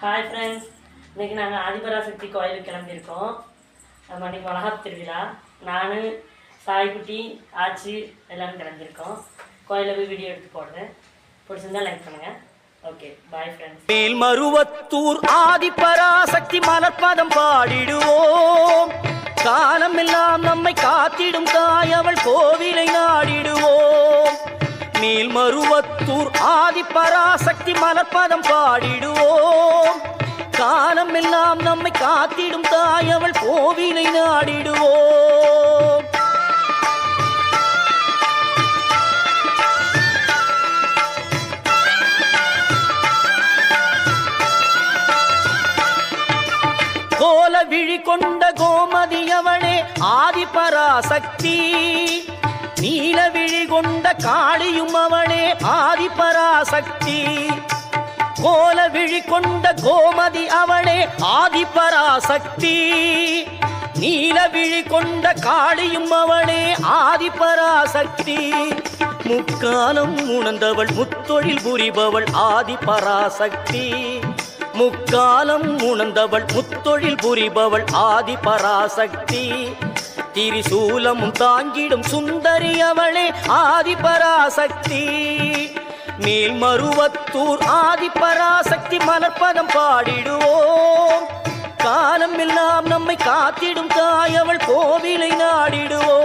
Hi friends, இன்றைக்கி நாங்கள் ஆதிபராசக்தி கோயிலுக்கு கிளம்பியிருக்கோம். நம்ம அன்றைக்கி வளகாப்பு திருவிழா. நான் சாய்குட்டி ஆச்சி எல்லோரும் கிளம்பியிருக்கோம். கோயிலில் போய் வீடியோ எடுத்து போடுறேன். பிடிச்சிருந்தா லைக் பண்ணுங்கள். Okay, bye friends. Melmaruvathur Adiparasakthi மலர்பதம் பாடிடுவோம். காலமெல்லாம் நம்மை காத்திடும் தாய் அவள் கோவிலை நாடிடுவோம். மேல்மருவத்தூர் ஆதிபராசக்தி மலர்பதம் பாடிடுவோம். காலம் எல்லாம் நம்மை காத்திடும் தாய் அவள் கோவிலை நாடிடுவோம். கோல விழி கொண்ட கோமதி அவளே ஆதிபராசக்தி. நீல விழி கொண்ட காளியும் அவளே ஆதிபராசக்தி. கோல விழி கொண்ட கோமதி அவளே ஆதிபராசக்தி. நீல விழி கொண்ட காளியும் அவளே ஆதிபராசக்தி. முக்காலம் உணர்ந்தவள் முத்தொழில் புரிபவள் ஆதிபராசக்தி. முக்காலம் உணர்ந்தவள் முத்தொழில் புரிபவள் ஆதிபராசக்தி. திரிசூலமும் தாங்கிடும் சுந்தரி அவளே ஆதிபராசக்தி. மேல்மருவத்தூர் ஆதிபராசக்தி மலர்பதம் பாடிடுவோம். காலம் எல்லாம் நம்மை காத்திடும் தாய் அவள் கோவிலை நாடிடுவோம்.